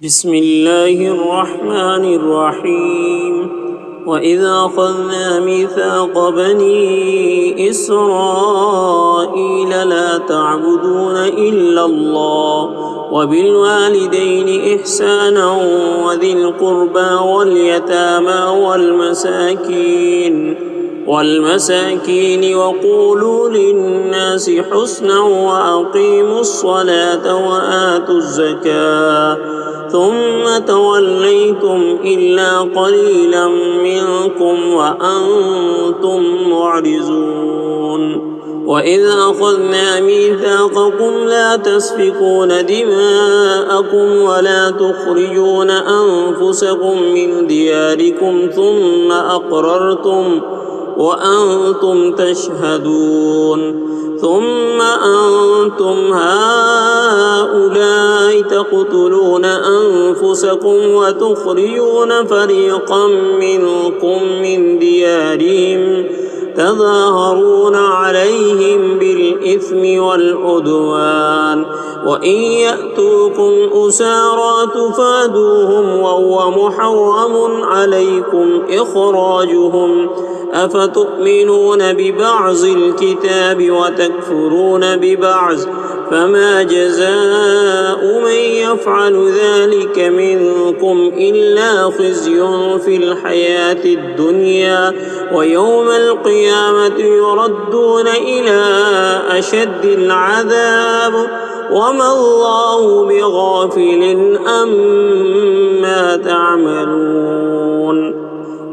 بسم الله الرحمن الرحيم وإذا أخذنا ميثاق بني إسرائيل لا تعبدون إلا الله وبالوالدين إحسانا وذي القربى واليتامى والمساكين وقولوا للناس حسنا وأقيموا الصلاة وآتوا الزكاة ثم توليتم إلا قليلا منكم وأنتم معرضون وإذا أخذنا ميثاقكم لا تسفكون دماءكم ولا تخرجون أنفسكم من دياركم ثم أقررتم وأنتم تشهدون ثم أنتم هؤلاء تقتلون أنفسكم وتخرجون فريقا منكم من ديارهم تظاهرون عليهم بالإثم والعدوان وإن يأتوكم أسارى تفادوهم وهو محرم عليكم إخراجهم أفتؤمنون ببعض الكتاب وتكفرون ببعض فما جزاء من يفعل ذلك منكم إلا خزي في الحياة الدنيا ويوم القيامة يردون إلى أشد العذاب وما الله بغافل أما تعملون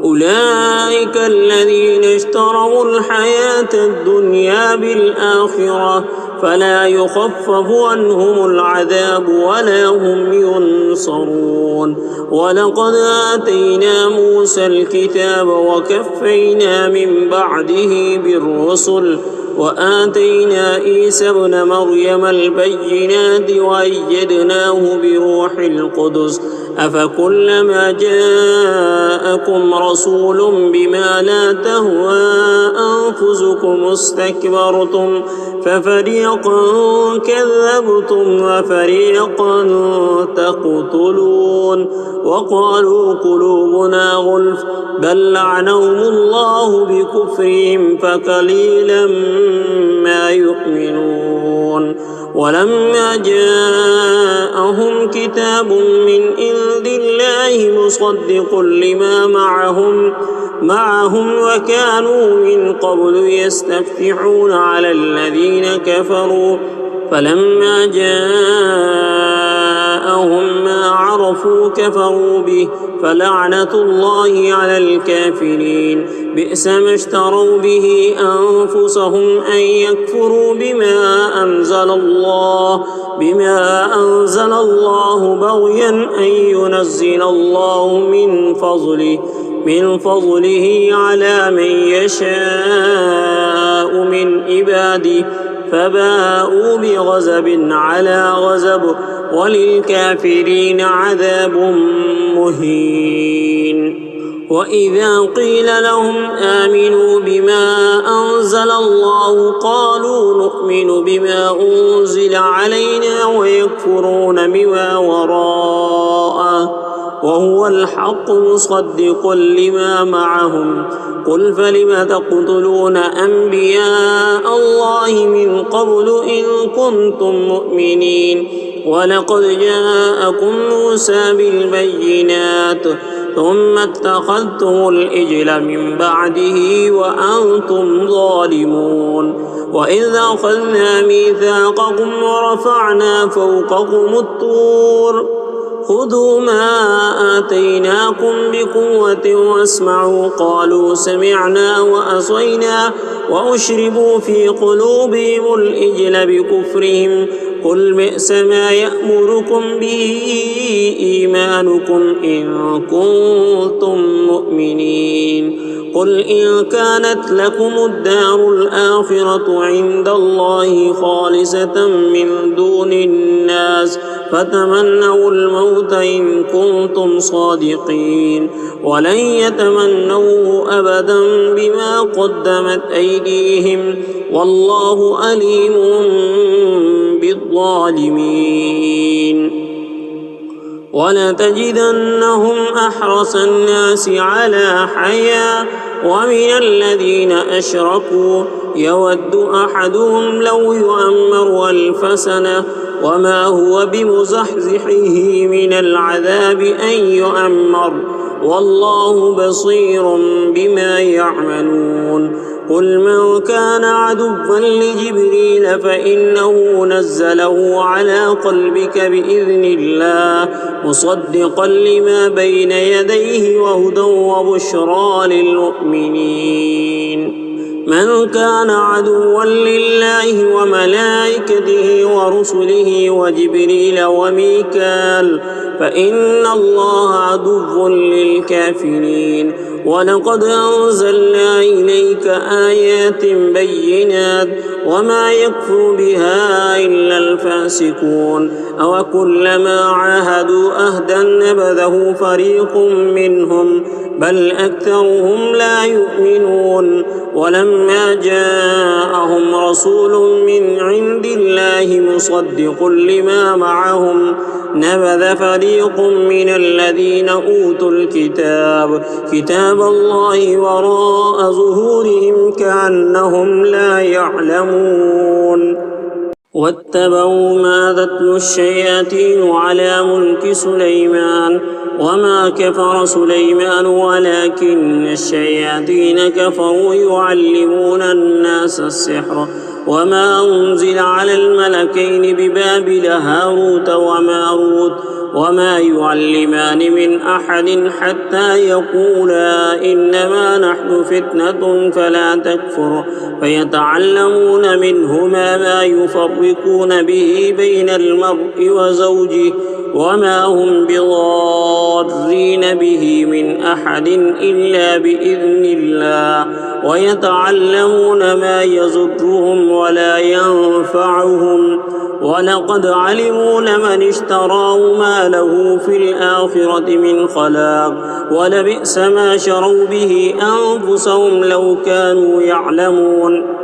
أولئك الذين اشتروا الحياة الدنيا بالآخرة فلا يخفف عنهم العذاب ولا هم ينصرون ولقد آتينا موسى الكتاب وكفينا من بعده بالرسل وآتينا عيسى ابن مريم البينات وأيدناه بروح القدس أفكلما جاءكم رسول بما لا تهوى أنفسكم استكبرتم ففريقا كذبتم وفريقا تقتلون وقالوا قلوبنا غلف بل لعنهم الله بكفرهم فقليلا ما يؤمنون ولما جاءهم كتاب من عند الله مصدق لما معهم وكانوا من قبل يستفتحون على الذين كفروا فلما جاءهم ما عرفوا كفروا به فلعنة الله على الكافرين بئس ما اشتروا به أنفسهم أن يكفروا بما أنزل الله بغيا أن ينزل الله من فضله على من يشاء من عباده فباءوا بغضب على غضب وللكافرين عذاب مهين وإذا قيل لهم آمنوا بما أنزل الله قالوا نؤمن بما أنزل علينا ويكفرون بما وراءه وهو الحق مصدقا لما معهم قل فلم تقتلون أنبياء الله من قبل إن كنتم مؤمنين ولقد جاءكم موسى بالبينات ثم اتخذتم الإجل من بعده وأنتم ظالمون وإذا أخذنا ميثاقكم ورفعنا فوقكم الطور خذوا ما آتيناكم بقوة واسمعوا قالوا سمعنا وأصينا وأشربوا في قلوبهم الإجل بكفرهم قل بئس ما يأمركم به إيمانكم إن كنتم مؤمنين قل إن كانت لكم الدار الآخرة عند الله خالصة من دون الناس فتمنوا الموت إن كنتم صادقين ولن يتمنوا أبدا بما قدمت أيديهم والله أليم بالظالمين ولتجدنهم أحرص الناس على حياة ومن الذين أشركوا يود أحدهم لو يؤمر 1000 سنة وما هو بمزحزحه من العذاب أن يؤمر والله بصير بما يعملون قل من كان عدوا لجبريل فإنه نزله على قلبك بإذن الله مصدقا لما بين يديه وهدى وبشرى للمؤمنين من كان عدوا لله وملائكته ورسله وجبريل وميكال فإن الله عدو للكافرين ولقد أنزلنا إليك آيات بينات وما يكفر بها إلا الفاسقون أوكلما عاهدوا أهدا نبذه فريق منهم بل أكثرهم لا يؤمنون ولما جاءهم رسول من عند الله مصدق لما معهم نبذ فريق من الذين أوتوا الكتاب كتاب الله وراء ظهورهم كأنهم لا يعلمون واتبعوا ما تتلو الشياطين على ملك سليمان وما كفر سليمان ولكن الشياطين كفروا يعلمون الناس السحر وما أنزل على الملكين ببابل هاروت وماروت وما يعلمان من أحد حتى يقولا إنما نحن فتنة فلا تكفر فيتعلمون منهما ما يفرقون به بين المرء وزوجه وما هم بضارين به من أحد إلا بإذن الله ويتعلمون ما يضرهم ولا ينفعهم ولقد علموا لمن اشتراه ما له في الآخرة من خلاق ولبئس ما شروا به أنفسهم لو كانوا يعلمون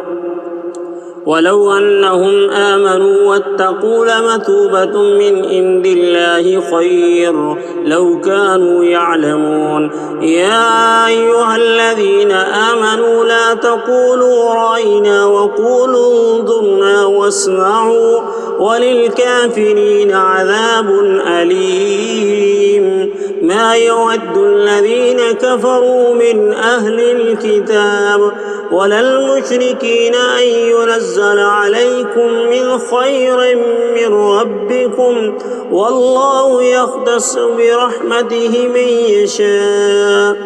ولو أنهم آمنوا واتقوا لمثوبة من عند الله خير لو كانوا يعلمون يا أيها الذين آمنوا لا تقولوا رأينا وقولوا انظرنا واسمعوا وللكافرين عذاب أليم ما يود الذين كفروا من أهل الكتاب ولا المشركين أن ينزل عليكم من خير من ربكم والله يختص برحمته من يشاء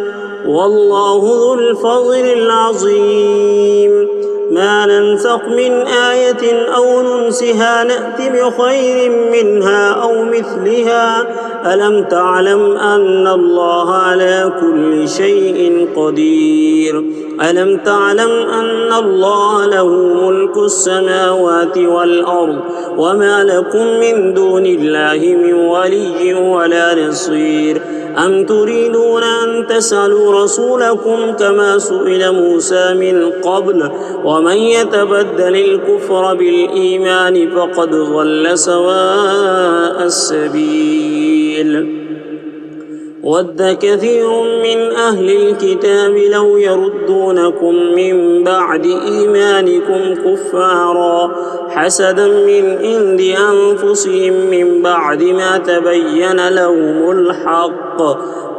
والله ذو الفضل العظيم ما ننسخ من آية أو ننسها نأت بخير منها أو مثلها ألم تعلم أن الله على كل شيء قدير ألم تعلم أن الله له ملك السماوات والأرض وما لكم من دون الله من ولي ولا نصير أم تريدون أن تسألوا رسولكم كما سئل موسى من قبل ومن يتبدل الكفر بالإيمان فقد ضل سواء السبيل ود كثير من أهل الكتاب لو يردونكم من بعد إيمانكم كفارا حسدا من عند أنفسهم من بعد ما تبين لهم الحق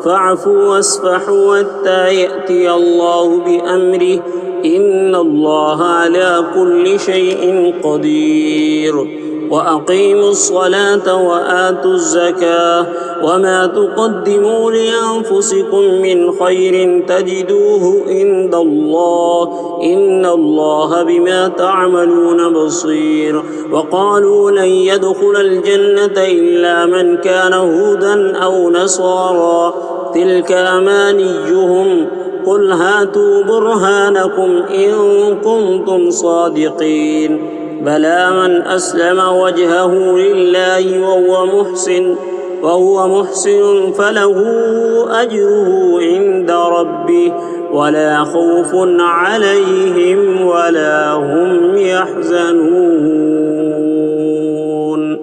فاعفوا واصفحوا حتى يأتي الله بأمره إن الله على كل شيء قدير وأقيموا الصلاة وآتوا الزكاة وما تقدموا لأنفسكم من خير تجدوه عند الله إن الله بما تعملون بصير وقالوا لن يدخل الجنة إلا من كان هودا أو نصارى تلك أمانيهم قل هاتوا برهانكم إن كنتم صادقين بلى من أسلم وجهه لله وهو محسن فله أجره عند ربه ولا خوف عليهم ولا هم يحزنون